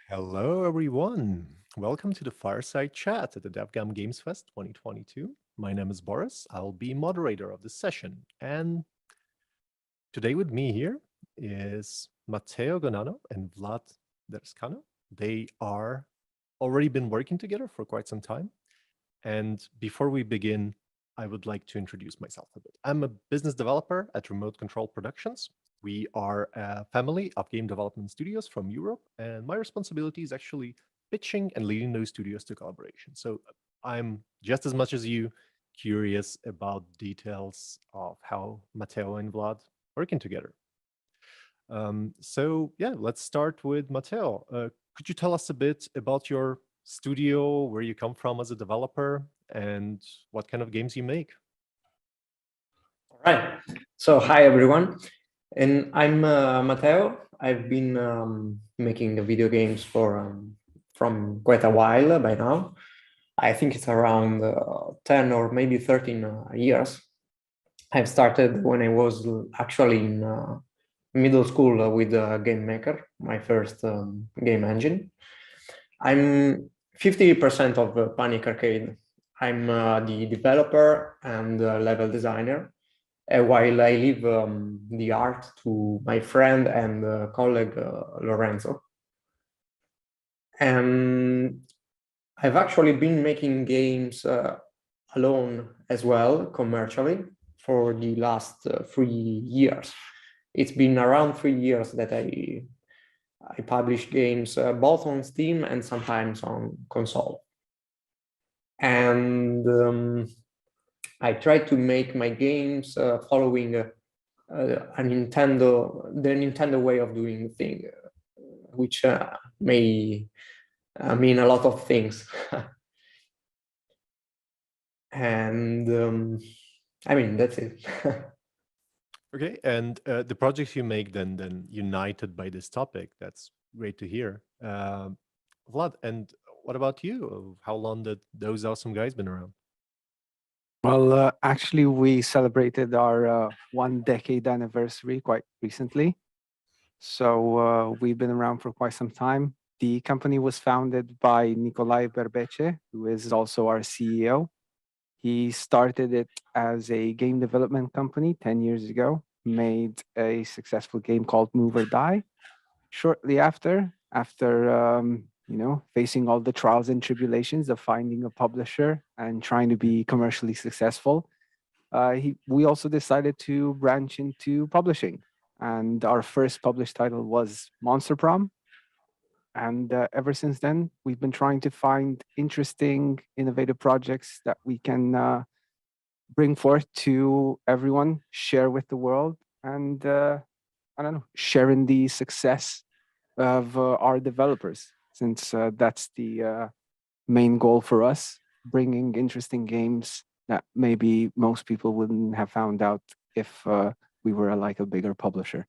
Hello, everyone. Welcome to the Fireside chat at the DevGAMM Games Fest 2022. My name is Boris. I'll be moderator of this session. And today with me here is Matteo Gonano and Vlad Derscanu. They are already been working together for quite some time. And before we begin, I would like to introduce myself a bit. I'm a business developer at Remote Control Productions. We are a family of game development studios from Europe, and my responsibility is actually pitching and leading those studios to collaboration. So I'm just as much as you curious about details of how Matteo and Vlad working together. So yeah, let's start with Matteo. Could you tell us a bit about your studio, where you come from as a developer, and what kind of games you make? All right. So hi everyone, and I'm Matteo. I've been making the video games for from quite a while by now. I think it's around 10 or maybe 13 years. I've started when I was actually in middle school with Game Maker, my first game engine. I'm 50% of Panik Arcade. I'm the developer and level designer, while I leave the art to my friend and colleague Lorenzo. And I've actually been making games alone as well, commercially, for the last 3 years. It's been around 3 years that I publish games both on Steam and sometimes on console. And I try to make my games following the Nintendo way of doing things, which may mean a lot of things. And I mean, that's it. Okay, and the projects you make then united by this topic. That's great to hear. Vlad, and what about you? How long did those awesome guys been around? Well, actually, we celebrated our 1 decade anniversary quite recently. So we've been around for quite some time. The company was founded by Nikolai Berbece, who is also our CEO. He started it as a game development company 10 years ago, made a successful game called Move or Die. Shortly after facing all the trials and tribulations of finding a publisher and trying to be commercially successful, we also decided to branch into publishing. And our first published title was Monster Prom. And ever since then, we've been trying to find interesting, innovative projects that we can bring forth to everyone, share with the world, and share in the success of our developers, since that's the main goal for us, bringing interesting games that maybe most people wouldn't have found out if we were like a bigger publisher.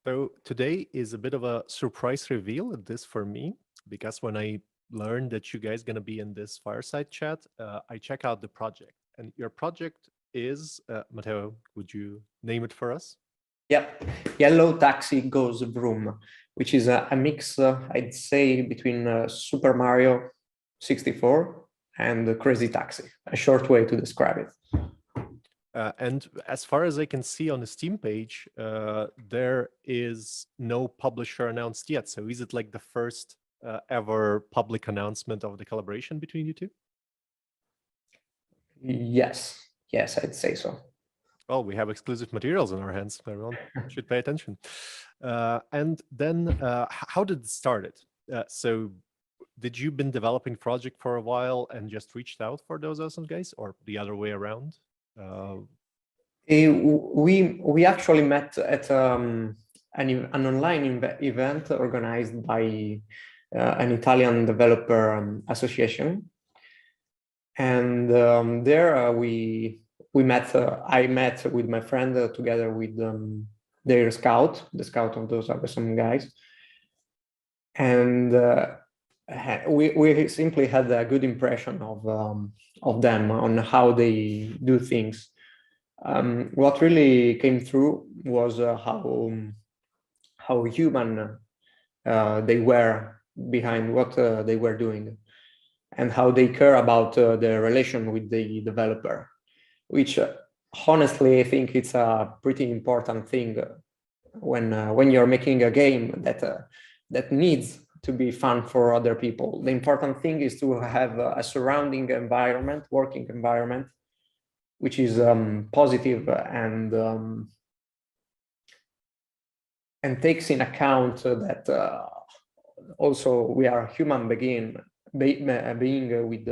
So today is a bit of a surprise reveal at this for me, because when I learned that you guys gonna be in this fireside chat, I check out the project. And your project is, Matteo, would you name it for us? Yep, Yellow Taxi Goes Vroom, which is a mix, I'd say, between Super Mario 64 and Crazy Taxi, a short way to describe it. And as far as I can see on the Steam page, there is no publisher announced yet. So is it like the first ever public announcement of the collaboration between you two? Yes, I'd say so. Well, we have exclusive materials in our hands. Everyone should pay attention. And then how did it start? So did you been developing project for a while and just reached out for those awesome guys, or the other way around? We actually met at an online event organized by an Italian developer association, and there we met. I met with my friend together with the scout of those awesome guys, and we simply had a good impression of them on how they do things. What really came through was how human they were behind what they were doing, and how they care about the relation with the developer, which honestly I think it's a pretty important thing when you're making a game that needs to be fun for other people. The important thing is to have a surrounding environment, working environment, which is positive and takes in account that also we are human being with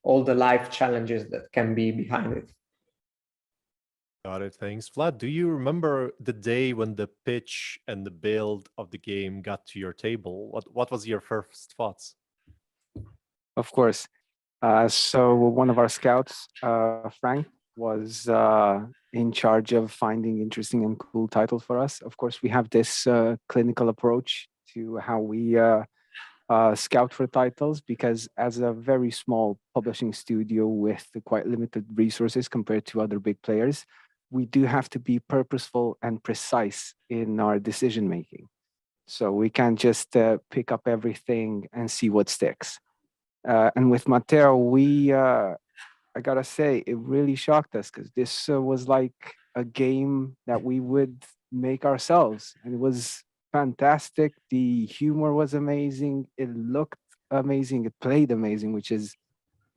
all the life challenges that can be behind it. Got it. Thanks. Vlad, do you remember the day when the pitch and the build of the game got to your table? What was your first thoughts? Of course. So one of our scouts, Frank, was in charge of finding interesting and cool titles for us. Of course, we have this clinical approach to how we scout for titles, because as a very small publishing studio with quite limited resources compared to other big players, we do have to be purposeful and precise in our decision making. So we can't just pick up everything and see what sticks. And with Matteo, I gotta say, it really shocked us, because this was like a game that we would make ourselves. And it was fantastic. The humor was amazing. It looked amazing. It played amazing, which is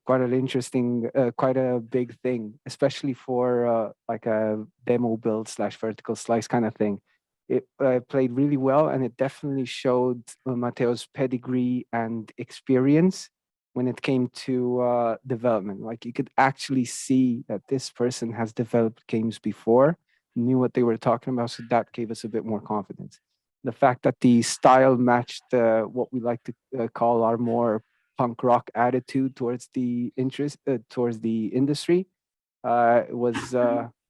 quite an interesting, quite a big thing, especially for like a demo build / vertical slice kind of thing. It played really well, and it definitely showed Matteo's pedigree and experience when it came to development. Like, you could actually see that this person has developed games before, knew what they were talking about, so that gave us a bit more confidence. The fact that the style matched what we like to call our more punk rock attitude towards the industry was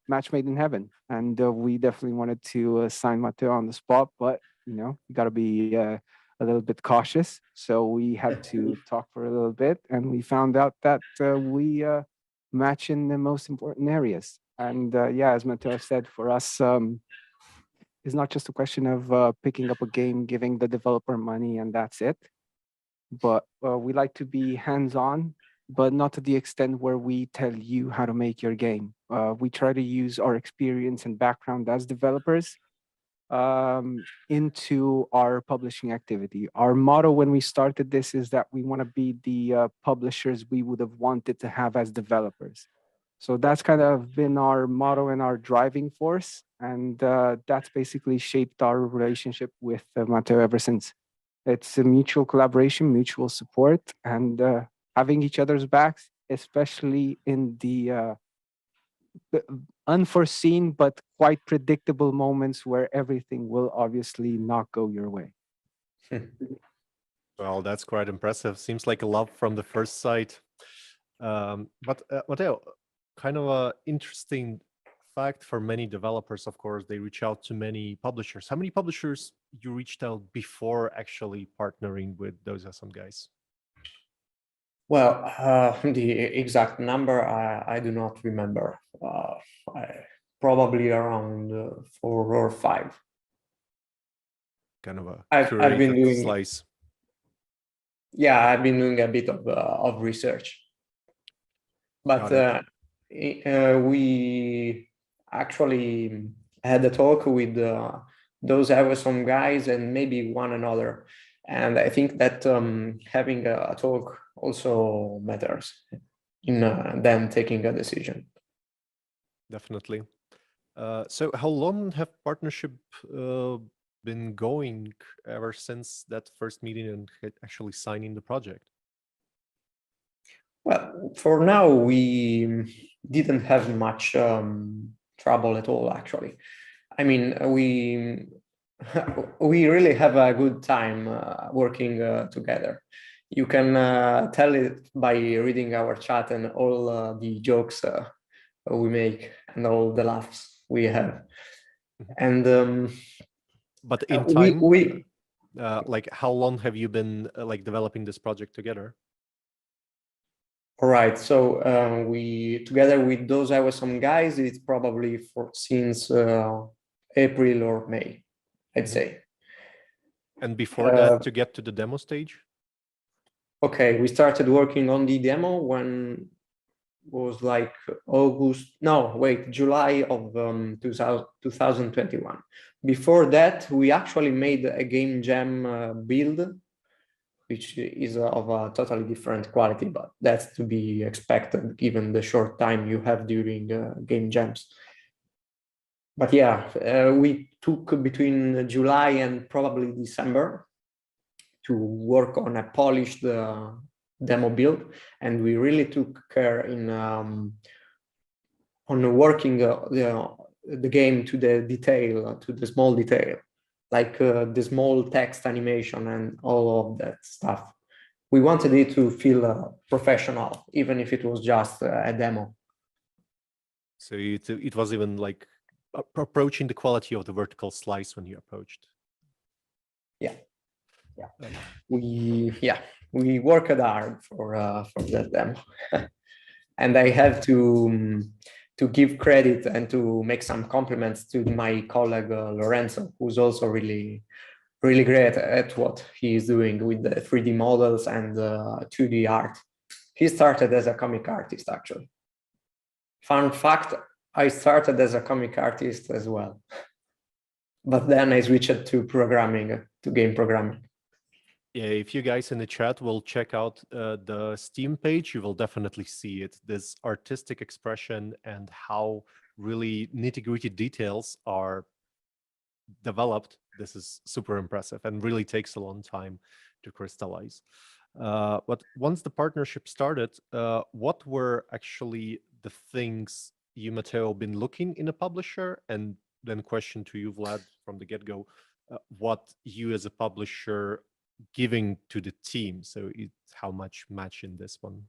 match made in heaven. And we definitely wanted to sign Matteo on the spot, but you got to be a little bit cautious. So we had to talk for a little bit, and we found out that we match in the most important areas. And yeah, as Matteo said, for us, it's not just a question of picking up a game, giving the developer money, and that's it. But we like to be hands-on, but not to the extent where we tell you how to make your game. We try to use our experience and background as developers into our publishing activity. Our motto when we started this is that we want to be the publishers we would have wanted to have as developers. So that's kind of been our motto and our driving force. And that's basically shaped our relationship with Matteo ever since. It's a mutual collaboration, mutual support, and having each other's backs, especially in the unforeseen but quite predictable moments where everything will obviously not go your way. Well, that's quite impressive. Seems like a love from the first sight. But Matteo, kind of a interesting fact for many developers, of course, they reach out to many publishers. How many publishers you reached out before actually partnering with those SM guys? Well, the exact number I do not remember. Probably around 4 or 5. Kind of a I've been curated doing slice. Yeah, I've been doing a bit of research, but we actually had a talk with those Everson guys and maybe one another, and I think that having a talk also matters in them taking a decision. Definitely. So how long have partnership been going ever since that first meeting and actually signing the project? Well, for now, we didn't have much trouble at all, actually. I mean, we really have a good time working together. You can tell it by reading our chat and all the jokes we make and all the laughs we have. And but in time, Like, how long have you been like developing this project together? All right, so we together with those some guys, it's probably since April or May, I'd say. And before that, to get to the demo stage? Okay, we started working on the demo when was like July of 2021. Before that, we actually made a game jam build, which is of a totally different quality, but that's to be expected given the short time you have during game jams. But yeah, we took between July and probably December to work on a polished demo build, and we really took care on working the game to the detail, to the small detail, like the small text animation and all of that stuff. We wanted it to feel professional, even if it was just a demo. So it was even like approaching the quality of the vertical slice when you approached. Yeah. We worked hard for that demo. And I have to give credit and to make some compliments to my colleague Lorenzo, who's also really great at what he is doing with the 3D models and 2D art. He started as a comic artist, actually. Fun fact, I started as a comic artist as well. But then I switched to programming, to game programming. Yeah, if you guys in the chat will check out the Steam page, you will definitely see it. This artistic expression and how really nitty-gritty details are developed. This is super impressive and really takes a long time to crystallize. But once the partnership started, what were actually the things you, Matteo, been looking in a publisher? And then question to you, Vlad, from the get-go, what you as a publisher giving to the team? So how much match in this one?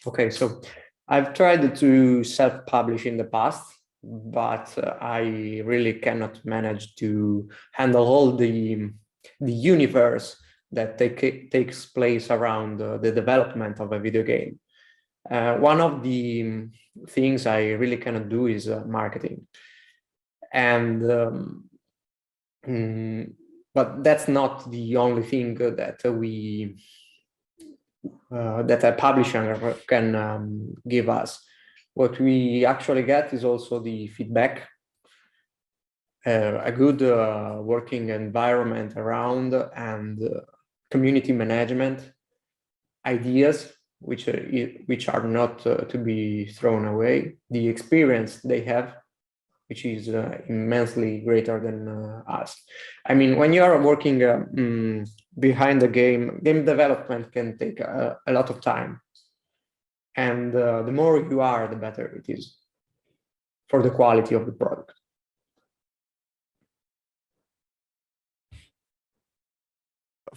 Okay, so I've tried to self-publish in the past, but I really cannot manage to handle all the universe that takes place around the development of a video game. One of the things I really cannot do is marketing. And but that's not the only thing that that a publisher can give us. What we actually get is also the feedback, a good working environment around, and community management, ideas which are not to be thrown away, the experience they have, which is immensely greater than us. I mean, when you are working behind the game development can take a lot of time. And the more you are, the better it is for the quality of the product.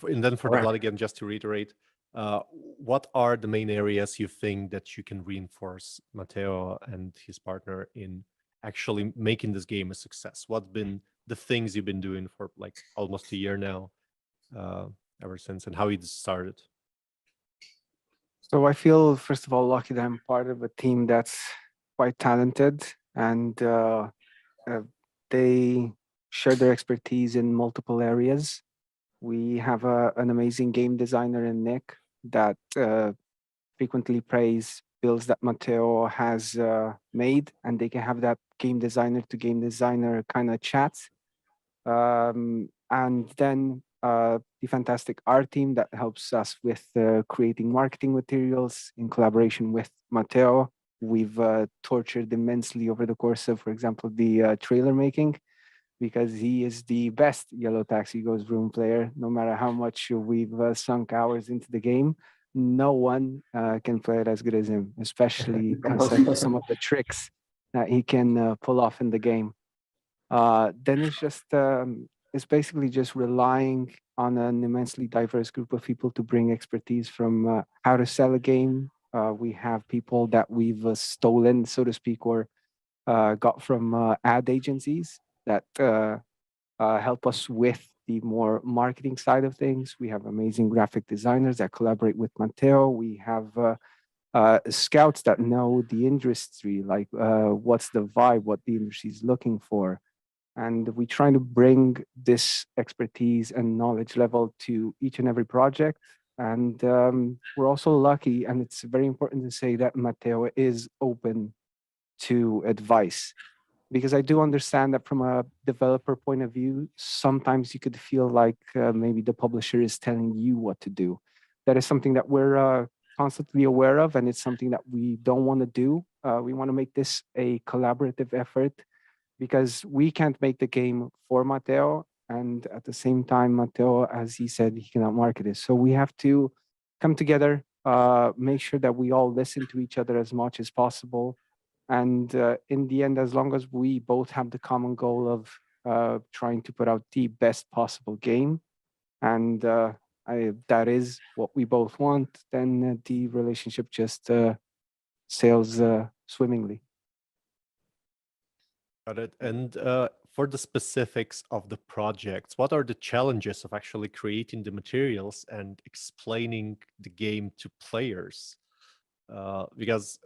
And then for the Vlad again, just to reiterate, what are the main areas you think that you can reinforce Matteo and his partner in actually making this game a success? What's been the things you've been doing for like almost a year now, ever since, and how it started? So I feel, first of all, lucky that I'm part of a team that's quite talented, and they share their expertise in multiple areas. We have an amazing game designer in Nick that frequently praise builds that Matteo has made, and they can have that game designer to game designer kind of chat. And then the fantastic art team that helps us with creating marketing materials in collaboration with Matteo. We've tortured immensely over the course of, for example, the trailer making, because he is the best Yellow Taxi Goes Vroom player. No matter how much we've sunk hours into the game, no one can play it as good as him, especially considering some of the tricks that he can pull off in the game. Then it's basically just relying on an immensely diverse group of people to bring expertise from how to sell a game. We have people that we've stolen, so to speak, or got from ad agencies that help us with the more marketing side of things. We have amazing graphic designers that collaborate with Matteo. We have scouts that know the industry, like what's the vibe, what the industry is looking for. And we try to bring this expertise and knowledge level to each and every project. And we're also lucky, and it's very important to say that Matteo is open to advice, because I do understand that from a developer point of view, sometimes you could feel like maybe the publisher is telling you what to do. That is something that we're constantly aware of, and it's something that we don't want to do. We want to make this a collaborative effort, because we can't make the game for Matteo, and at the same time, Matteo, as he said, he cannot market it. So we have to come together, make sure that we all listen to each other as much as possible. And in the end, as long as we both have the common goal of trying to put out the best possible game, and that is what we both want, then the relationship just sails swimmingly. Got it. And for the specifics of the projects, what are the challenges of actually creating the materials and explaining the game to players? Because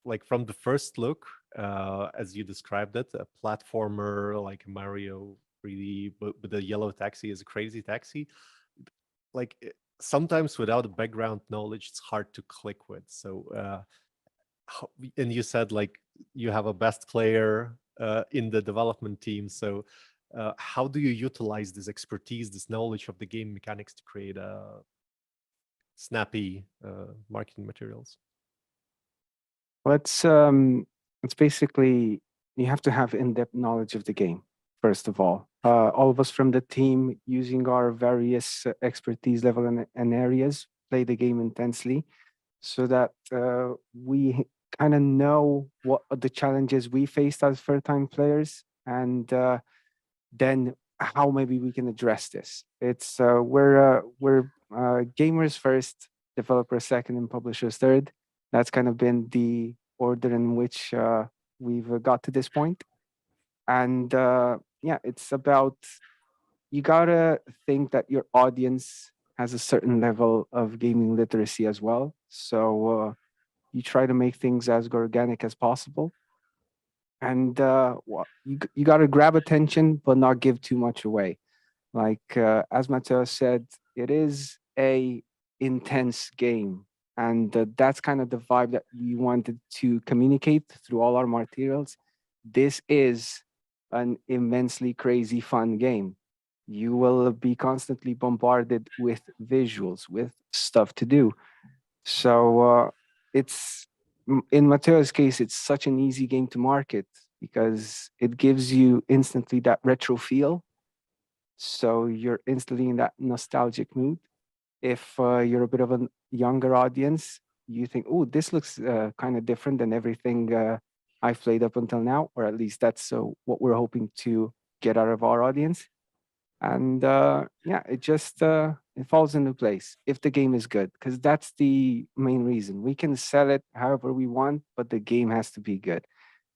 like from the first look, as you described it, a platformer like Mario 3D with a yellow taxi is a crazy taxi. Like sometimes without a background knowledge, it's hard to click with. So, and you said like you have a best player in the development team. So how do you utilize this expertise, this knowledge of the game mechanics to create snappy marketing materials? Well, it's basically, you have to have in-depth knowledge of the game, first of all. All of us from the team, using our various expertise level and areas, play the game intensely, so that we kind of know what are the challenges we faced as first-time players, and then how maybe we can address this. It's we're gamers first, developers second, and publishers third. That's kind of been the order in which we've got to this point. And yeah, it's about, you gotta think that your audience has a certain level of gaming literacy as well. So you try to make things as organic as possible. And you gotta grab attention, but not give too much away. Like as Matteo said, it is a intense game. And that's kind of the vibe that we wanted to communicate through all our materials. This is an immensely crazy fun game. You will be constantly bombarded with visuals, with stuff to do. So in Matteo's case, it's such an easy game to market because it gives you instantly that retro feel. So you're instantly in that nostalgic mood. If you're a bit of a younger audience, you think, oh, this looks kind of different than everything I've played up until now, or at least that's what we're hoping to get out of our audience. And yeah, it just it falls into place if the game is good, because that's the main reason. We can sell it however we want, but the game has to be good.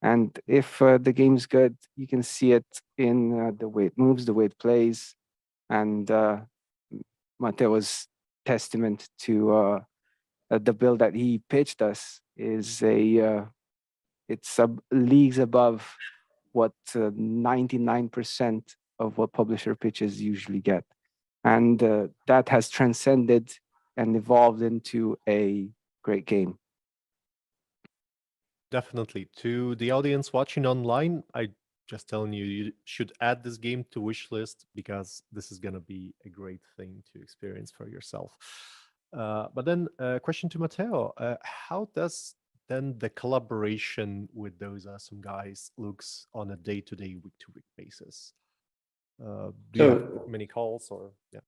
And if the game's good, you can see it in the way it moves, the way it plays. And Matteo's testament to the build that he pitched us is it's leagues above what 99% of what publisher pitches usually get. And that has transcended and evolved into a great game. Definitely. To the audience watching online, I just telling you, you should add this game to wish list because this is going to be a great thing to experience for yourself. But then a question to Matteo. How does then the collaboration with those awesome guys looks on a day-to-day, week-to-week basis? Do you have many calls or yeah?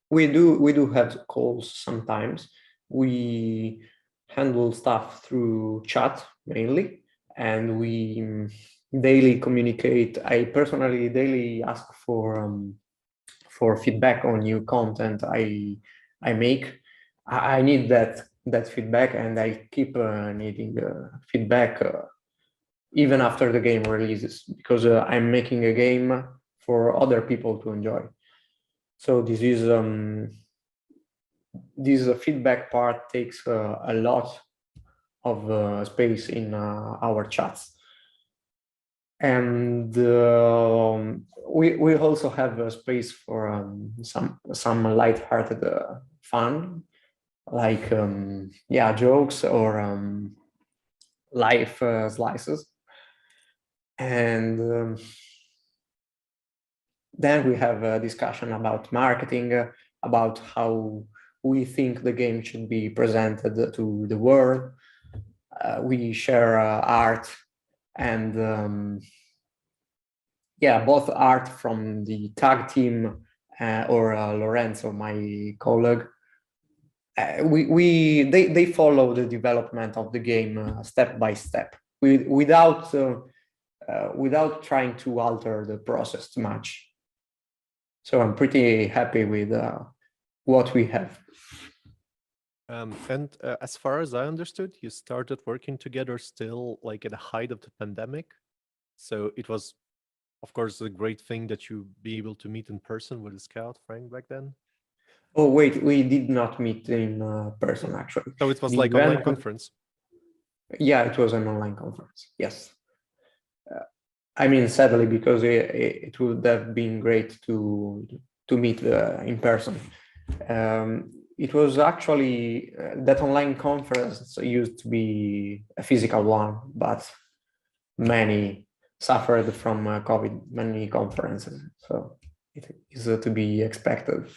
We do have calls sometimes. We handle stuff through chat mainly, and we daily communicate. I personally daily ask for feedback on new content I make. I need that feedback, and I keep needing feedback even after the game releases, because I'm making a game for other people to enjoy. So this feedback part takes a lot of space in our chats. And we also have a space for some light-hearted fun, like jokes or life slices. And then we have a discussion about marketing, about how we think the game should be presented to the world. We share art and both art from the tag team or Lorenzo, my colleague. They follow the development of the game step by step, without trying to alter the process too much. So I'm pretty happy with what we have. And as far as I understood, you started working together still like at the height of the pandemic. So it was, of course, a great thing that you be able to meet in person with the scout, Frank, back then. Oh, wait, we did not meet in person, actually. So it was like online conference? Yeah, it was an online conference, yes. I mean, sadly, because it would have been great to meet in person. It was actually, that online conference used to be a physical one, but many suffered from COVID, many conferences. So it is to be expected.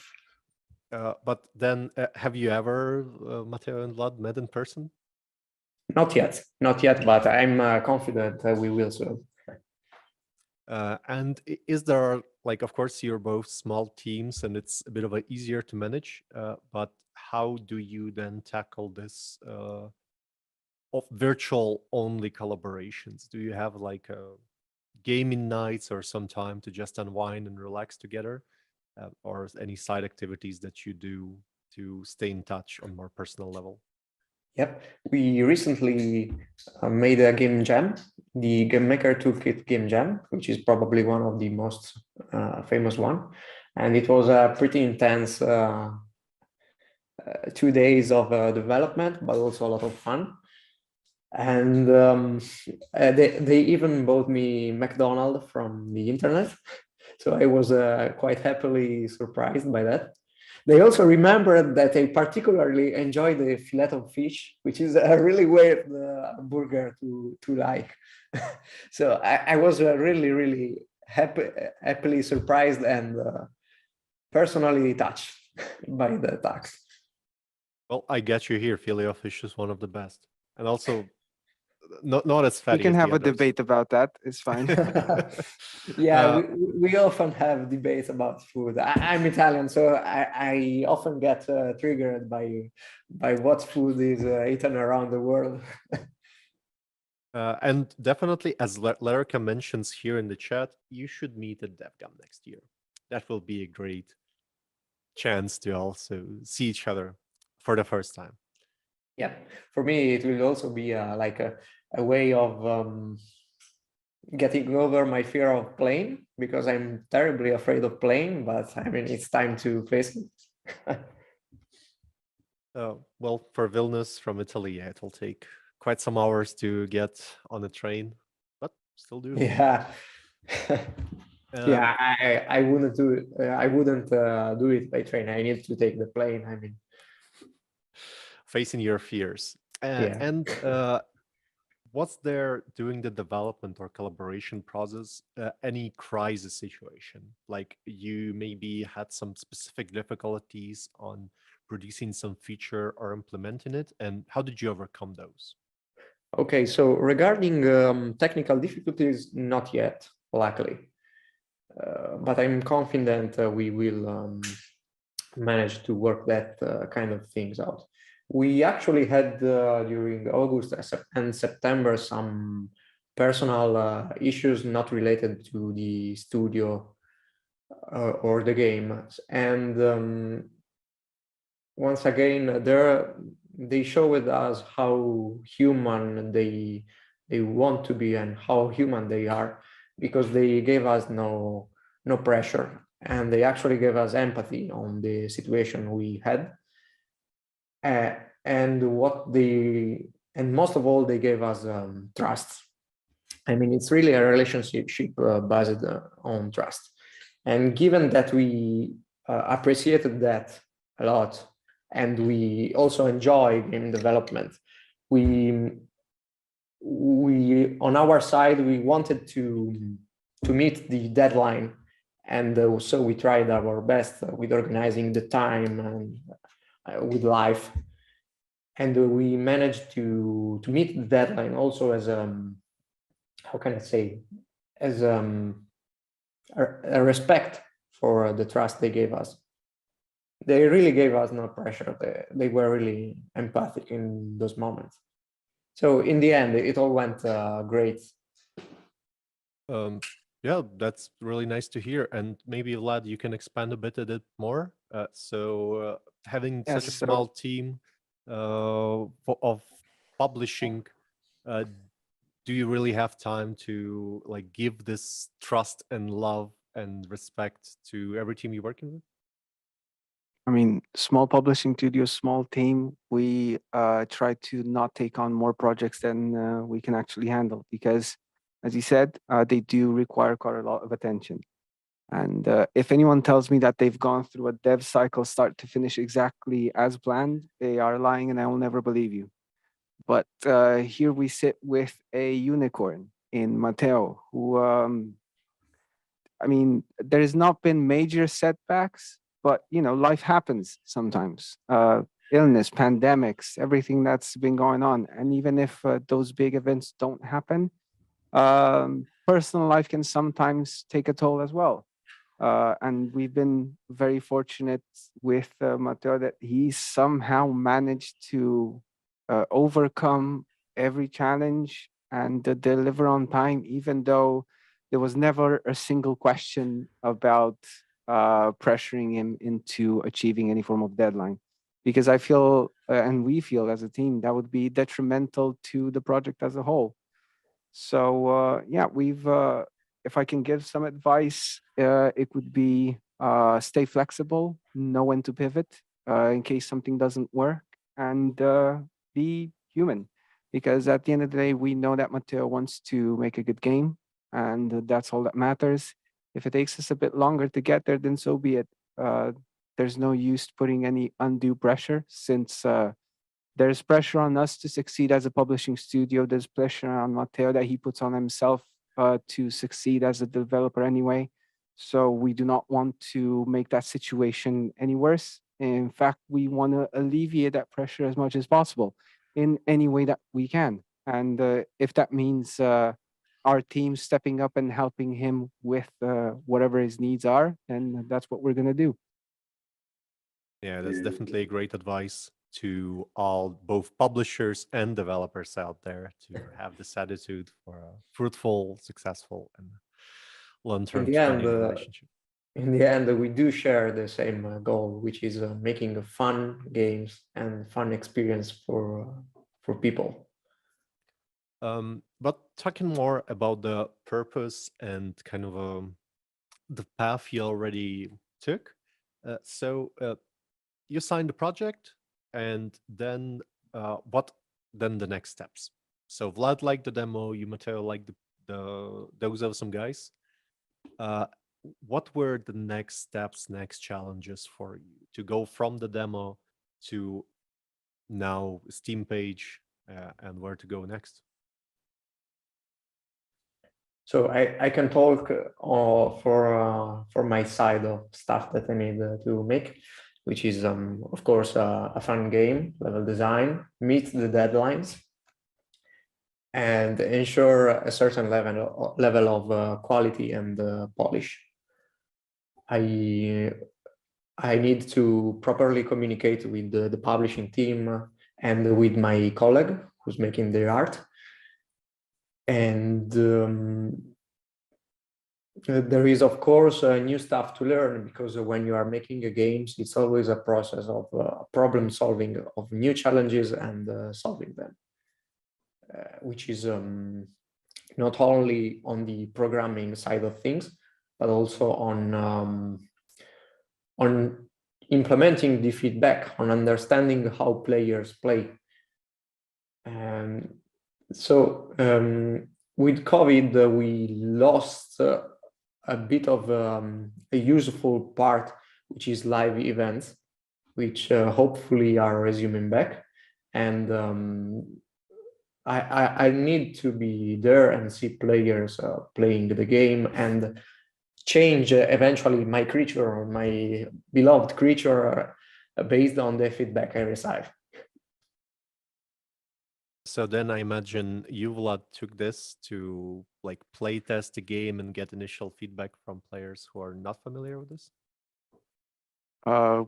But then, have you ever, Matteo and Vlad, met in person? Not yet, but I'm confident we will soon. And is there, like, of course, you're both small teams and it's a bit of easier to manage, but how do you then tackle this of virtual only collaborations? Do you have like gaming nights or some time to just unwind and relax together? Or any side activities that you do to stay in touch on more personal level? Yep, we recently made a game jam, the Game Maker Toolkit game jam, which is probably one of the most famous one. And it was a pretty intense 2 days of development, but also a lot of fun. And they even bought me McDonald's from the internet. So I was quite happily surprised by that. They also remembered that I particularly enjoy the fillet of fish, which is a really weird burger to like. So I was really happily surprised and personally touched by the tax. Well, I get you here. Filet of fish is one of the best, and also not as fatty. We can as have the a debate about that. It's fine. Yeah, we often have debates about food. I'm Italian, so I often get triggered by what food is eaten around the world. And definitely, as Lerica mentions here in the chat, you should meet at DevGAMM next year. That will be a great chance to also see each other for the first time. Yeah, for me, it will also be like a way of getting over my fear of playing, because I'm terribly afraid of playing, but I mean, it's time to face it. Well, for Vilnius from Italy, it will take quite some hours to get on a train, but still do. Yeah. Yeah, I wouldn't do it. I wouldn't do it by train. I need to take the plane. I mean, facing your fears. yeah. And what's there during the development or collaboration process, any crisis situation? Like you maybe had some specific difficulties on producing some feature or implementing it, and how did you overcome those? Okay, so regarding technical difficulties, not yet, luckily. But I'm confident we will manage to work that kind of things out. We actually had during August and September some personal issues not related to the studio or the game. And once again, they showed us how human they want to be and how human they are, because they gave us no no pressure, and they actually gave us empathy on the situation we had. And most of all, they gave us trust. I mean, it's really a relationship based on trust. And given that we appreciated that a lot, and we also enjoy game development, we on our side, we wanted to meet the deadline. And so we tried our best with organizing the time and with life. And we managed to meet the deadline also as how can I say, as a respect for the trust they gave us. They really gave us no pressure. They were really empathic in those moments. So in the end, it all went great. Yeah, that's really nice to hear. And maybe Vlad, you can expand a bit more. Having such a small team of publishing, do you really have time to like give this trust and love and respect to every team you're working with? I mean, small publishing studio, small team, we try to not take on more projects than we can actually handle because, as you said, they do require quite a lot of attention. And if anyone tells me that they've gone through a dev cycle start to finish exactly as planned, they are lying and I will never believe you. But here we sit with a unicorn in Matteo, who, I mean, there's not been major setbacks, but life happens sometimes. Illness, pandemics, everything that's been going on. And even if those big events don't happen, personal life can sometimes take a toll as well. And we've been very fortunate with Matteo that he somehow managed to overcome every challenge and deliver on time, even though there was never a single question about pressuring him into achieving any form of deadline. Because I feel, and we feel as a team, that would be detrimental to the project as a whole. So yeah, if I can give some advice, it would be stay flexible, know when to pivot in case something doesn't work, and be human. Because at the end of the day, we know that Matteo wants to make a good game, and that's all that matters. If it takes us a bit longer to get there, then so be it. There's no use putting any undue pressure since there's pressure on us to succeed as a publishing studio. There's pressure on Matteo that he puts on himself to succeed as a developer anyway. So we do not want to make that situation any worse. In fact, we want to alleviate that pressure as much as possible in any way that we can. And if that means our team stepping up and helping him with whatever his needs are, then that's what we're going to do. Yeah, that's definitely a great advice to all, both publishers and developers out there, to have this attitude for a fruitful, successful, and long-term relationship. In the end, we do share the same goal, which is making fun games and fun experience for people. But talking more about the purpose and kind of the path you already took. You signed the project, and then what? Then the next steps. So Vlad liked the demo. You, Matteo, liked those awesome guys. What were the next steps, next challenges for you to go from the demo to now Steam page and where to go next? So I can talk for my side of stuff that I need to make, which is of course a fun game, level design, meet the deadlines, and ensure a certain level of quality and polish. I need to properly communicate with the publishing team and with my colleague who's making the art. And there is, of course, new stuff to learn, because when you are making games, it's always a process of problem solving, of new challenges and solving them, which is not only on the programming side of things, but also on implementing the feedback, on understanding how players play. So with COVID, we lost a bit of a useful part, which is live events, which hopefully are resuming back. And I need to be there and see players playing the game and change eventually my creature or my beloved creature based on the feedback I receive. So then I imagine you, Vlad, took this to like play test the game and get initial feedback from players who are not familiar with this?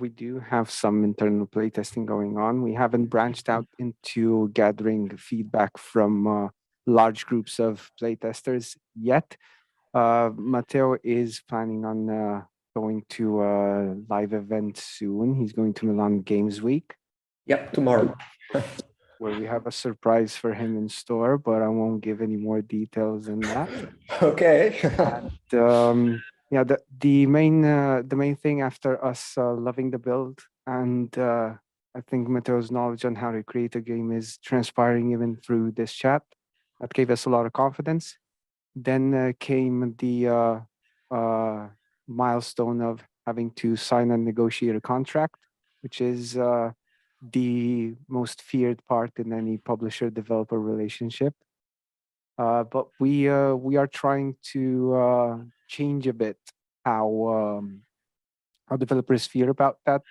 We do have some internal playtesting going on. We haven't branched out into gathering feedback from large groups of playtesters yet. Matteo is planning on going to a live event soon. He's going to Milan Games Week. Yep, tomorrow. Where we have a surprise for him in store, but I won't give any more details than that. Okay. And yeah, the main thing after us loving the build and I think Matteo's knowledge on how to create a game is transpiring even through this chat. That gave us a lot of confidence. Then came the milestone of having to sign and negotiate a contract, which is the most feared part in any publisher-developer relationship. But we are trying to change a bit how developers feel about that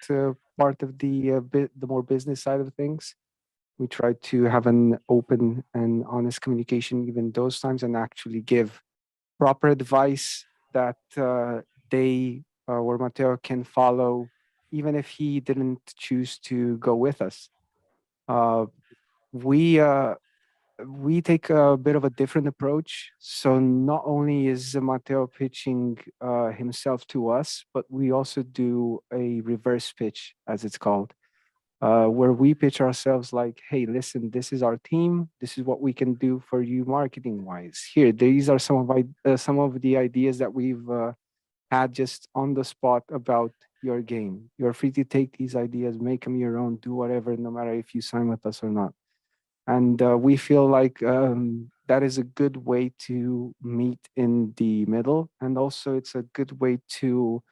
part of the more business side of things. We try to have an open and honest communication even those times and actually give proper advice that they or Matteo can follow even if he didn't choose to go with us. We take a bit of a different approach. So not only is Matteo pitching himself to us, but we also do a reverse pitch, as it's called, where we pitch ourselves like, hey, listen, this is our team. This is what we can do for you marketing wise. Here, these are some of the ideas that we've had just on the spot about your game. You're free to take these ideas, make them your own, do whatever, no matter if you sign with us or not. And we feel like that is a good way to meet in the middle. And also it's a good way to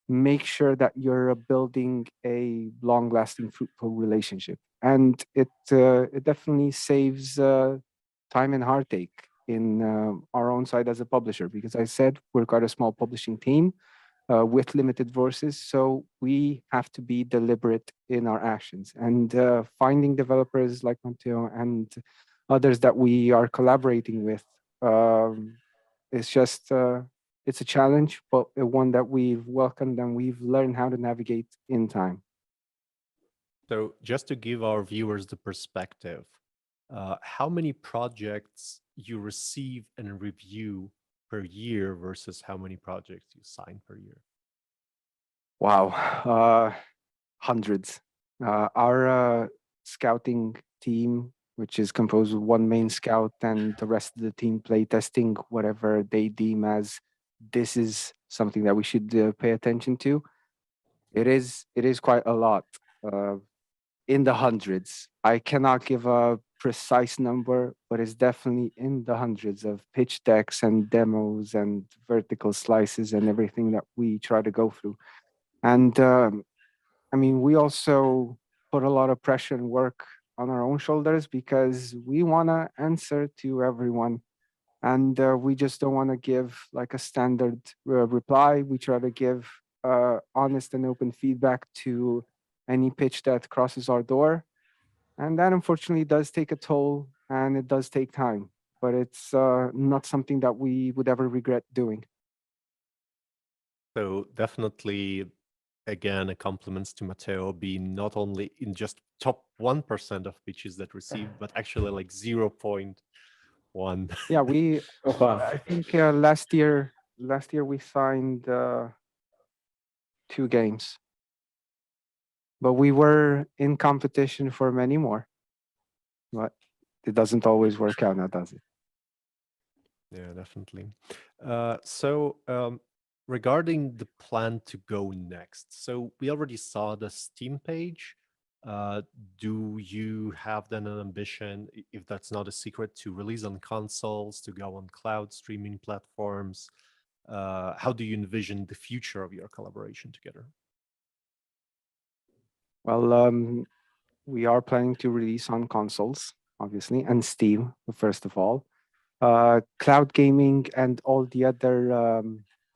make sure that you're building a long-lasting, fruitful relationship. And it definitely saves time and heartache in our own side as a publisher, because I said we're quite a small publishing team with limited resources, so we have to be deliberate in our actions. And finding developers like Matteo and others that we are collaborating with is just it's a challenge, but one that we've welcomed and we've learned how to navigate in time. So just to give our viewers the perspective, how many projects you receive and review per year versus how many projects you sign per year? Wow, hundreds. Our scouting team, which is composed of one main scout and the rest of the team play testing whatever they deem as this is something that we should pay attention to. It is quite a lot, in the hundreds. I cannot give a precise number, but it's definitely in the hundreds of pitch decks and demos and vertical slices and everything that we try to go through. And I mean, we also put a lot of pressure and work on our own shoulders because we want to answer to everyone. And we just don't want to give like a standard reply. We try to give honest and open feedback to any pitch that crosses our door. And that unfortunately does take a toll and it does take time, but it's not something that we would ever regret doing. So definitely, again, a compliments to Matteo being not only in just top 1% of pitches that received, but actually like 0.1. Yeah, we. I think last year we signed 2 games, but we were in competition for many more. But it doesn't always work out now, does it? Yeah, definitely. So regarding the plan to go next, so we already saw the Steam page. Do you have then an ambition, if that's not a secret, to release on consoles, to go on cloud streaming platforms? How do you envision the future of your collaboration together? Well, we are planning to release on consoles, obviously, and Steam, first of all. Cloud gaming and all the other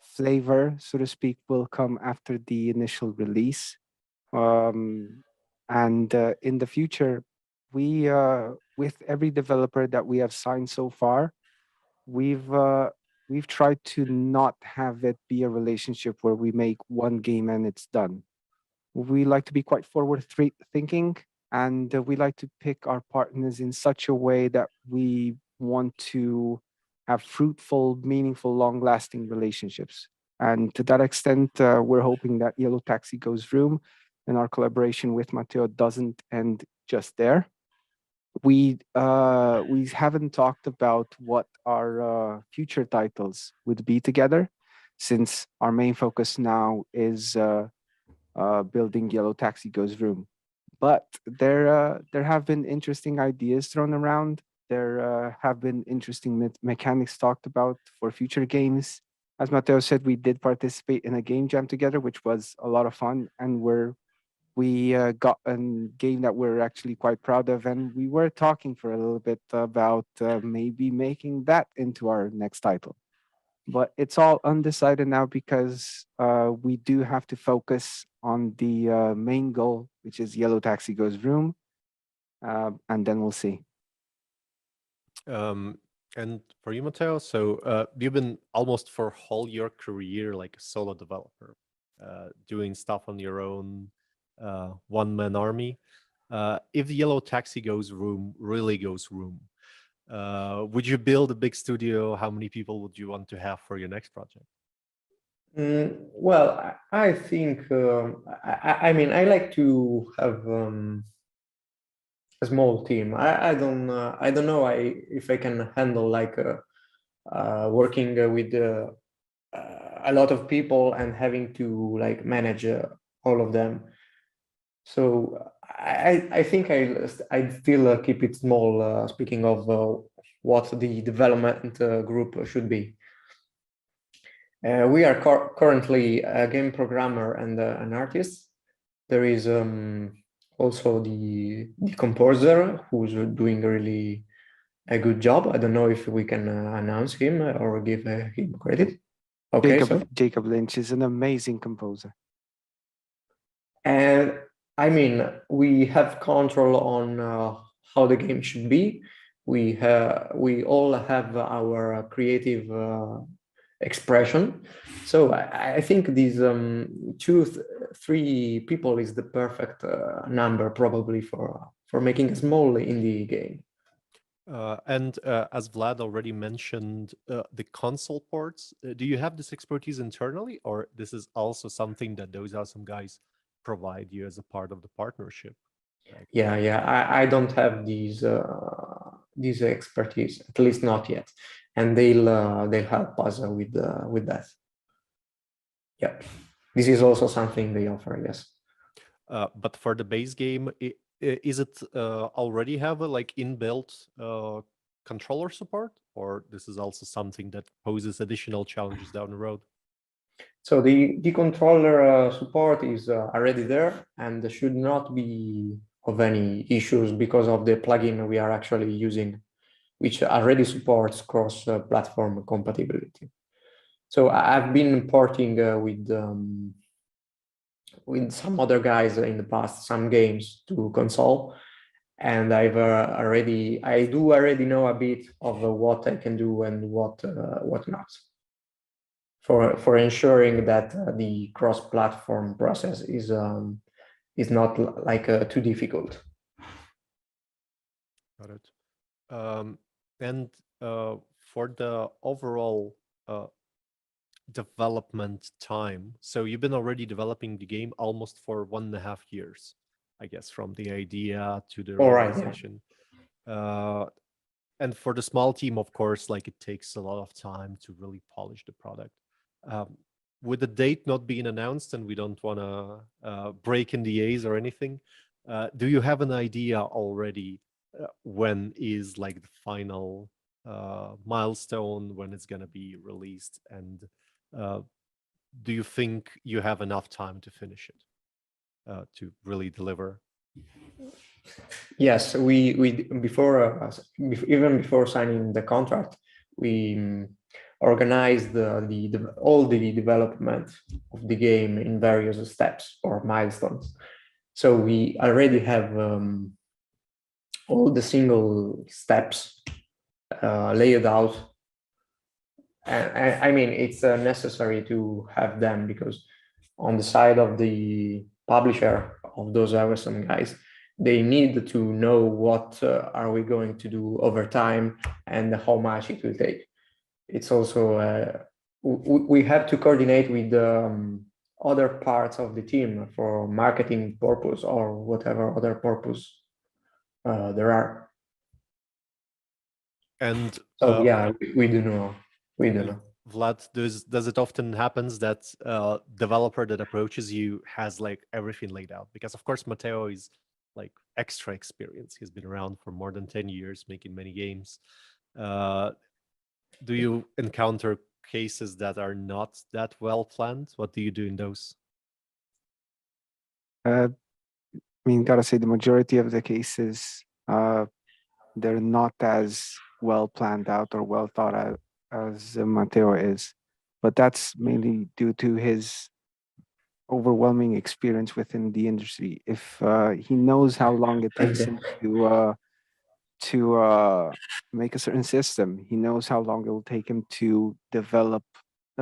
flavor, so to speak, will come after the initial release. And in the future, we, with every developer that we have signed so far, we've tried to not have it be a relationship where we make one game and it's done. We like to be quite forward thinking, and we like to pick our partners in such a way that we want to have fruitful, meaningful, long-lasting relationships. And to that extent, we're hoping that Yellow Taxi Goes Room and our collaboration with Matteo doesn't end just there. We haven't talked about what our future titles would be together, since our main focus now is building Yellow Taxi Goes Room. But there have been interesting ideas thrown around. There have been interesting mechanics talked about for future games. As Matteo said, we did participate in a game jam together, which was a lot of fun, and we got a game that we're actually quite proud of, and we were talking for a little bit about maybe making that into our next title. But it's all undecided now because we do have to focus on the main goal, which is Yellow Taxi Goes Room, and then we'll see. And for you, Matteo, so you've been almost for whole your career like a solo developer, doing stuff on your own, one-man army. If the Yellow Taxi really goes room, would you build a big studio? How many people would you want to have for your next project? Well, I think, I mean, I like to have a small team. I don't know if I can handle like working with a lot of people and having to like manage all of them. So I think I still keep it small. Speaking of what the development group should be. We are currently a game programmer and an artist. There is also the composer who's doing really a good job. I don't know if we can announce him or give him credit. Okay, Jacob Lynch is an amazing composer. And I mean, we have control on how the game should be. We all have our creative expression. So I think these 2-3 people is the perfect number probably for making a small indie game. And as Vlad already mentioned, the console ports, do you have this expertise internally, or this is also something that those awesome guys provide you as a part of the partnership? Yeah, I don't have these expertise, at least not yet, and they'll help us with that. Yeah, this is also something they offer. Yes. But for the base game, is it already have a like inbuilt controller support, or this is also something that poses additional challenges down the road? So the controller support is already there and should not be of any issues because of the plugin we are actually using, which already supports cross-platform compatibility. So I've been porting with some other guys in the past, some games to console, and I do already know a bit of what I can do and what not, for ensuring that the cross-platform process is not like too difficult. Got it. And for the overall development time, so you've been already developing the game almost for 1.5 years, I guess, from the idea to the realization. And for the small team, of course, like it takes a lot of time to really polish the product. with the date not being announced, and we don't want to break NDAs or anything, do you have an idea already when is like the final milestone, when it's going to be released, and do you think you have enough time to finish it, to really deliver? Yes, we before even before signing the contract, we organized all the development of the game in various steps or milestones. So we already have all the single steps laid out. And I mean, it's necessary to have them because on the side of the publisher of those awesome guys, they need to know what are we going to do over time and how much it will take. It's also we have to coordinate with other parts of the team for marketing purpose or whatever other purpose there are. And so yeah, we do know. We do know. Vlad, does it often happens that developer that approaches you has like everything laid out? Because of course Matteo is like extra experience. He's been around for more than 10 years making many games. Do you encounter cases that are not that well planned? What do you do in those? I mean, gotta say the majority of the cases, they're not as well planned out or well thought out as Matteo is, but that's mainly due to his overwhelming experience within the industry. If he knows how long it takes him to make a certain system, he knows how long it will take him to develop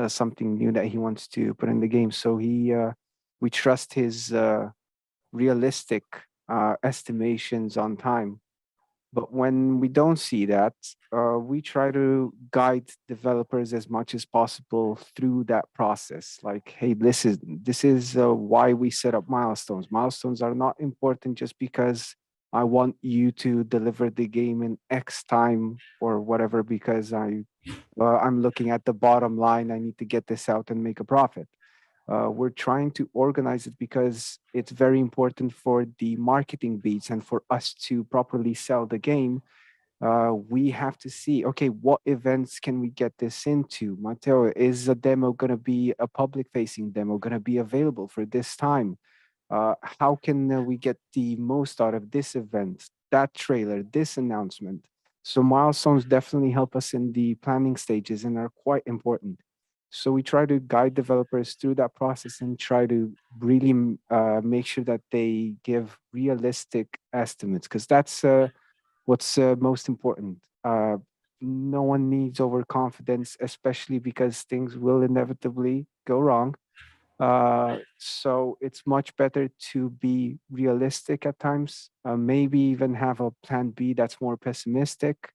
something new that he wants to put in the game. So we trust his realistic estimations on time. But when we don't see that, we try to guide developers as much as possible through that process. Like, hey, this is why we set up milestones. Milestones are not important just because I want you to deliver the game in X time or whatever, because I'm looking at the bottom line. I need to get this out and make a profit. We're trying to organize it because it's very important for the marketing beats and for us to properly sell the game. We have to see, okay, what events can we get this into? Matteo, is a demo going to be a public facing demo, going to be available for this time? How can we get the most out of this event, that trailer, this announcement? So milestones definitely help us in the planning stages and are quite important. So we try to guide developers through that process and try to really make sure that they give realistic estimates, because that's what's most important. No one needs overconfidence, especially because things will inevitably go wrong. So it's much better to be realistic at times, maybe even have a plan B that's more pessimistic,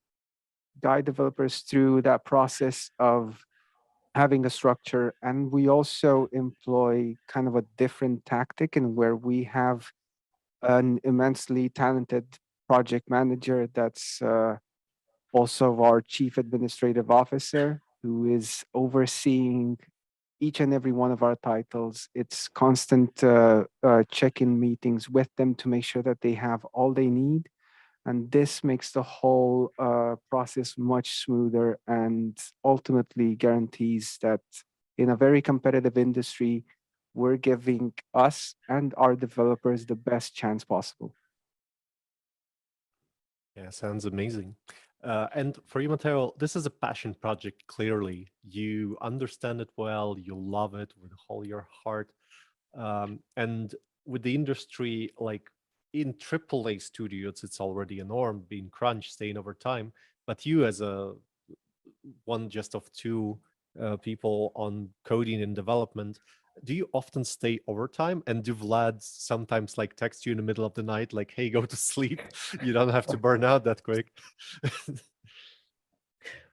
guide developers through that process of having a structure. And we also employ kind of a different tactic in where we have an immensely talented project manager that's also our chief administrative officer, who is overseeing each and every one of our titles. It's constant check-in meetings with them to make sure that they have all they need. And this makes the whole process much smoother and ultimately guarantees that in a very competitive industry, we're giving us and our developers the best chance possible. Yeah, sounds amazing. And for you, Matteo, this is a passion project, clearly. You understand it well, you love it with all your heart. And with the industry, like in AAA studios, it's already a norm, being crunch, staying over time. But you, as a one just of two people on coding and development, do you often stay overtime? And do Vlad sometimes like text you in the middle of the night, like, hey, go to sleep. You don't have to burn out that quick.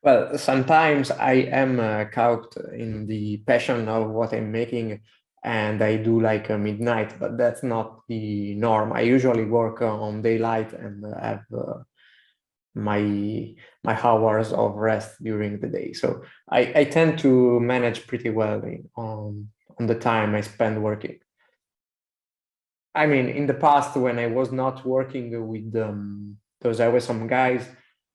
Well, sometimes I am caught in the passion of what I'm making and I do like midnight, but that's not the norm. I usually work on daylight and have my hours of rest during the day. So I tend to manage pretty well on the time I spend working. I mean, in the past, when I was not working with those some guys,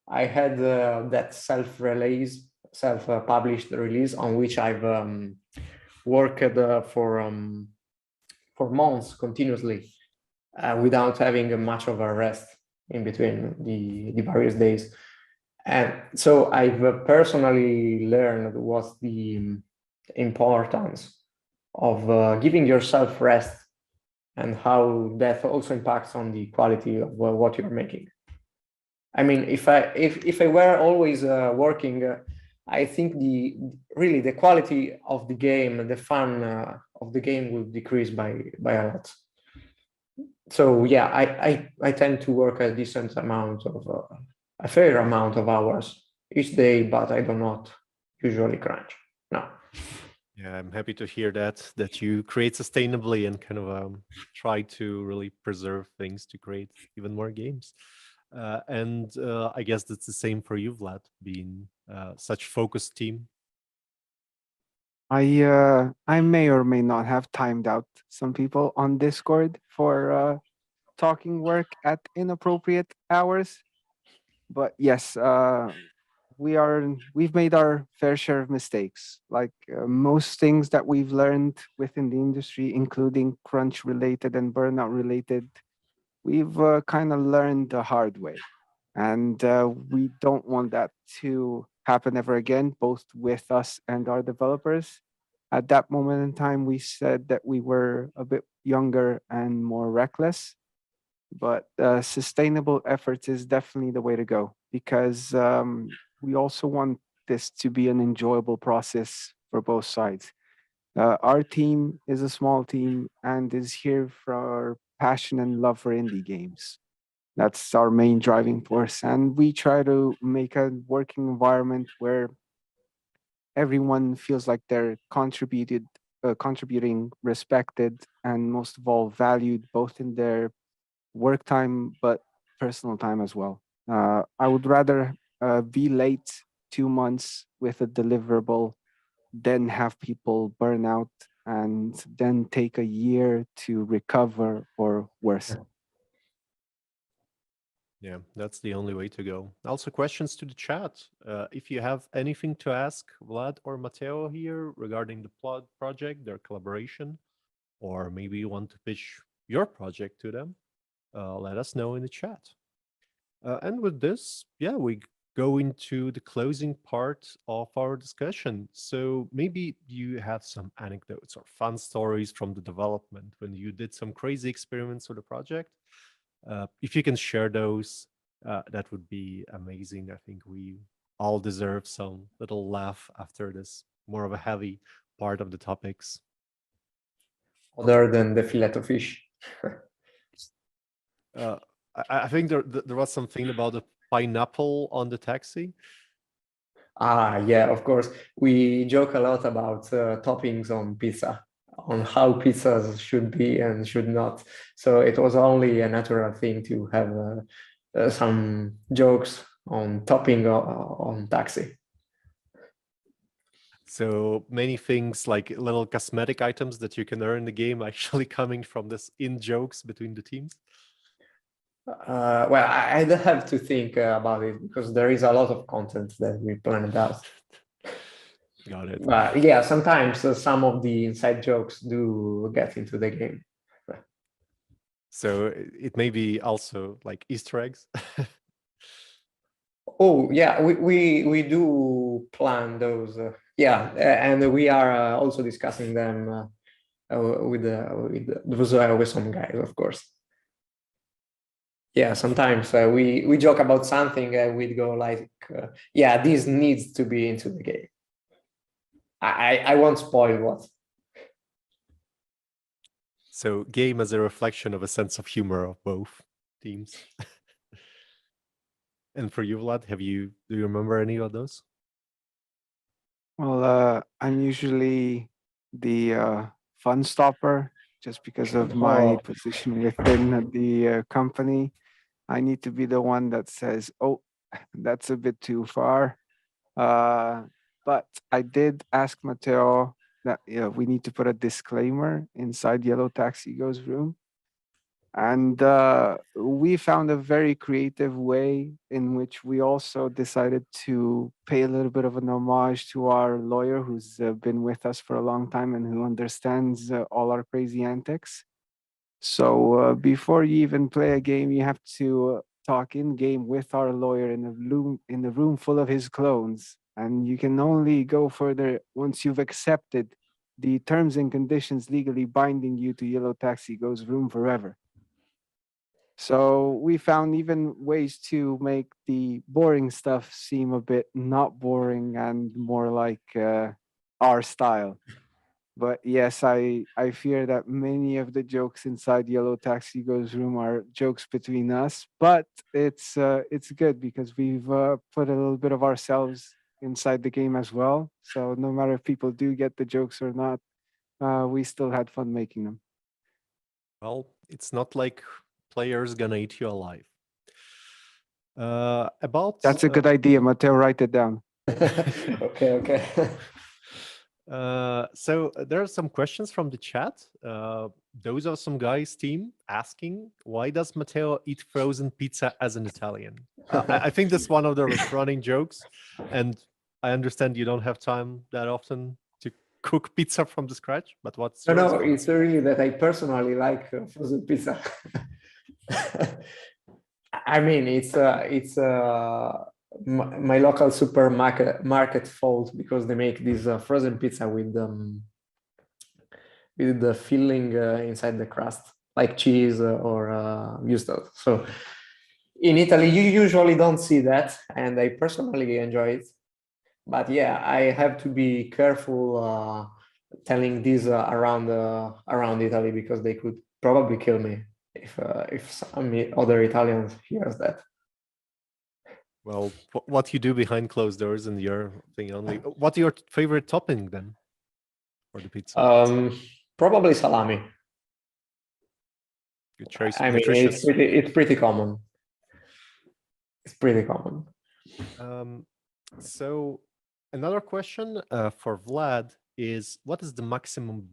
I had that self-published release on which I've worked for months continuously without having much of a rest in between the various days. And so I've personally learned what's the importance of giving yourself rest and how that also impacts on the quality of what you're making. I mean, if I were always working, I think the quality of the game, the fun of the game would decrease by a lot. So yeah, I tend to work a decent amount of a fair amount of hours each day, but I do not usually crunch. No. Yeah, I'm happy to hear that you create sustainably and kind of try to really preserve things to create even more games. And I guess that's the same for you, Vlad, being such focused team. I may or may not have timed out some people on Discord for talking work at inappropriate hours. But yes, we've made our fair share of mistakes. Like most things that we've learned within the industry, including crunch related and burnout related, we've kind of learned the hard way. And we don't want that to happen ever again, both with us and our developers. At that moment in time, we said that we were a bit younger and more reckless, but sustainable efforts is definitely the way to go because we also want this to be an enjoyable process for both sides. Our team is a small team and is here for our passion and love for indie games. That's our main driving force. And we try to make a working environment where everyone feels like they're contributing, respected, and most of all, valued both in their work time, but personal time as well. I would rather be late 2 months with a deliverable than have people burn out and then take a year to recover or worse. Yeah, that's the only way to go. Also, questions to the chat. If you have anything to ask Vlad or Matteo here regarding the plot project, their collaboration, or maybe you want to pitch your project to them, let us know in the chat. And with this, yeah, we go into the closing part of our discussion. So maybe you have some anecdotes or fun stories from the development when you did some crazy experiments with the project. If you can share those, that would be amazing. I think we all deserve some little laugh after this more of a heavy part of the topics. Other than the fillet of fish. I think there was something about the pineapple on the taxi. Ah, yeah, of course. We joke a lot about toppings on pizza, on how pizzas should be and should not. So it was only a natural thing to have some jokes on topping on taxi. So many things like little cosmetic items that you can earn in the game actually coming from this in jokes between the teams. Well, I'd have to think about it because there is a lot of content that we planned out. Got it. But yeah, sometimes some of the inside jokes do get into the game. So it may be also like Easter eggs. Oh yeah, we do plan those. Yeah, and we are also discussing them with some guys, of course. Yeah, sometimes we joke about something and we'd go like, yeah, this needs to be into the game. I won't spoil what. So game as a reflection of a sense of humor of both teams. And for you, Vlad, do you remember any of those? Well, I'm usually the fun stopper just because of my position within the company. I need to be the one that says, "Oh, that's a bit too far. But I did ask Matteo that we need to put a disclaimer inside Yellow Taxi Go's room. And we found a very creative way in which we also decided to pay a little bit of an homage to our lawyer who's been with us for a long time and who understands all our crazy antics. So before you even play a game, you have to talk in game with our lawyer in a room full of his clones. And you can only go further once you've accepted the terms and conditions legally binding you to Yellow Taxi Go's room forever. So we found even ways to make the boring stuff seem a bit not boring and more like our style. But yes, I fear that many of the jokes inside Yellow Taxi Go's room are jokes between us. But it's good because we've put a little bit of ourselves inside the game as well. So no matter if people do get the jokes or not, we still had fun making them. Well, it's not like players gonna eat you alive. That's a good idea, Matteo. Write it down. Okay. So there are some questions from the chat. Those are some guys' team asking, why does Matteo eat frozen pizza as an Italian? I think that's one of the running jokes, and I understand you don't have time that often to cook pizza from the scratch. But what's yours? No, it's really that I personally like frozen pizza. I mean, it's my local supermarket fault because they make this frozen pizza with the filling inside the crust, like cheese or mustard. So in Italy, you usually don't see that, and I personally enjoy it. But yeah, I have to be careful telling this around Italy because they could probably kill me if some other Italians hears that. Well, what you do behind closed doors and your thing only. What's your favorite topping then for the pizza? Probably salami. Good choice. I mean, it's pretty common. It's pretty common. So another question for Vlad is, what is the maximum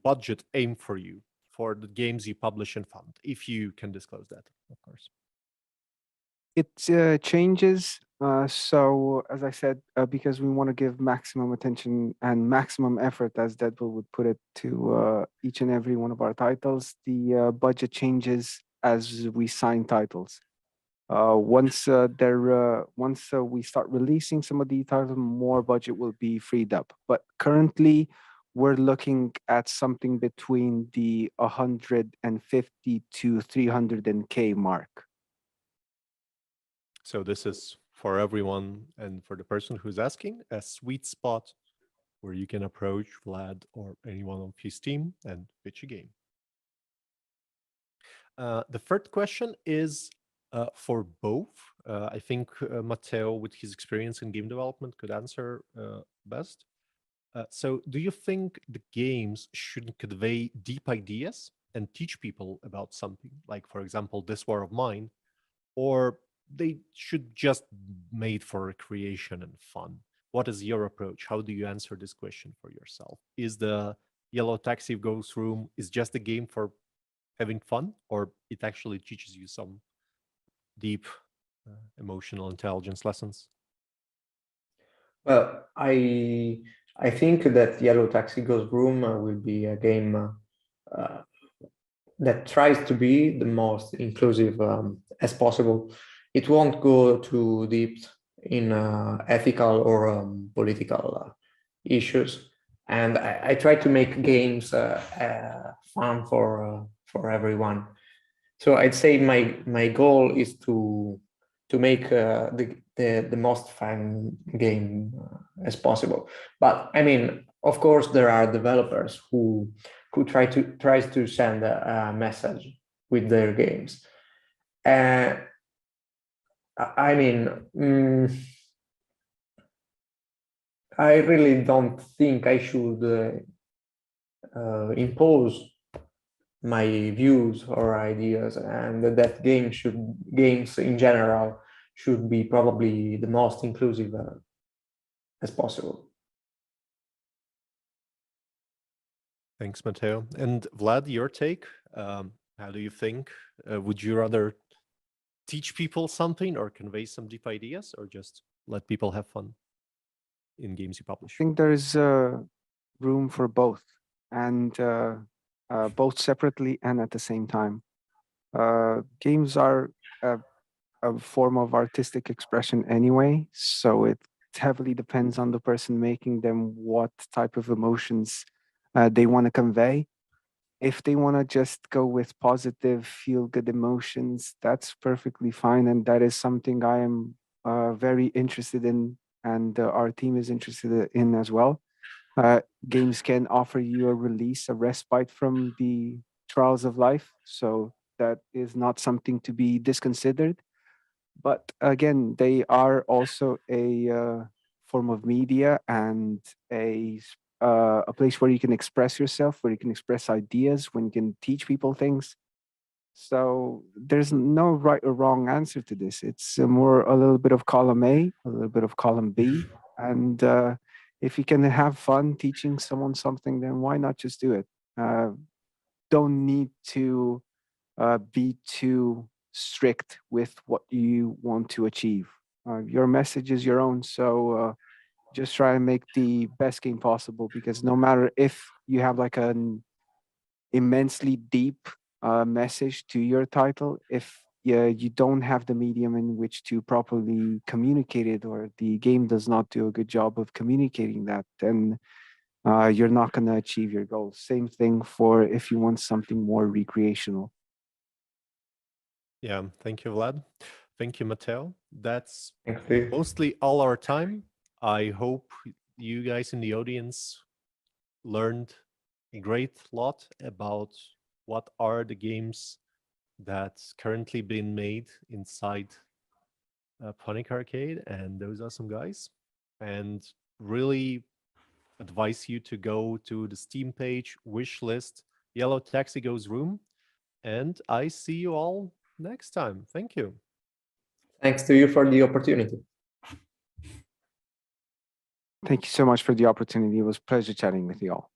budget aim for you for the games you publish and fund, if you can disclose that, of course? It changes. So as I said, because we want to give maximum attention and maximum effort, as Deadpool would put it, to each and every one of our titles, the budget changes as we sign titles. Once we start releasing some of the titles, more budget will be freed up. But currently, we're looking at something between the 150 to 300K mark. So this is for everyone and for the person who's asking, a sweet spot where you can approach Vlad or anyone on his team and pitch a game. The third question is for both. I think Matteo, with his experience in game development, could answer best. So do you think the games should convey deep ideas and teach people about something, like, for example, This War of Mine, or they should just made for recreation and fun? What is your approach? How do you answer this question for yourself? Is the Yellow Taxi Go's room is just a game for having fun, or it actually teaches you some deep emotional intelligence lessons? Well, I think that Yellow Taxi Go's room will be a game that tries to be the most inclusive as possible. It won't go too deep in ethical or political issues, and I try to make games fun for everyone. So I'd say my goal is to make the most fun game as possible. But I mean, of course, there are developers who tries to send a message with their games. I mean, I really don't think I should impose my views or ideas, and that games in general should be probably the most inclusive as possible. Thanks, Matteo. And Vlad, your take? How do you think? Would you rather teach people something or convey some deep ideas, or just let people have fun in games you I publish? think there's room for both, and both separately and at the same time. Games are a form of artistic expression anyway, so it heavily depends on the person making them what type of emotions they want to convey. If they want to just go with positive, feel good emotions, that's perfectly fine. And that is something I am very interested in, and our team is interested in as well. Games can offer you a release, a respite from the trials of life. So that is not something to be disconsidered. But again, they are also a form of media and a place where you can express yourself, where you can express ideas, when you can teach people things. So there's no right or wrong answer to this. It's more a little bit of column A, a little bit of column B, and if you can have fun teaching someone something, then why not just do it? Don't need to be too strict with what you want to achieve. Your message is your own, so just try and make the best game possible, because no matter if you have like an immensely deep message to your title, if you don't have the medium in which to properly communicate it, or the game does not do a good job of communicating that, then you're not going to achieve your goals. Same thing for if you want something more recreational. Yeah, thank you, Vlad. Thank you, Matteo. That's Thanks to you. mostly all our time. I hope you guys in the audience learned a great lot about what are the games that's currently being made inside Panik Arcade, and those are some guys. And really advise you to go to the Steam page, wish list, Yellow Taxi Goes Room, and I see you all next time. Thank you. Thanks to you for the opportunity. Thank you so much for the opportunity. It was a pleasure chatting with you all.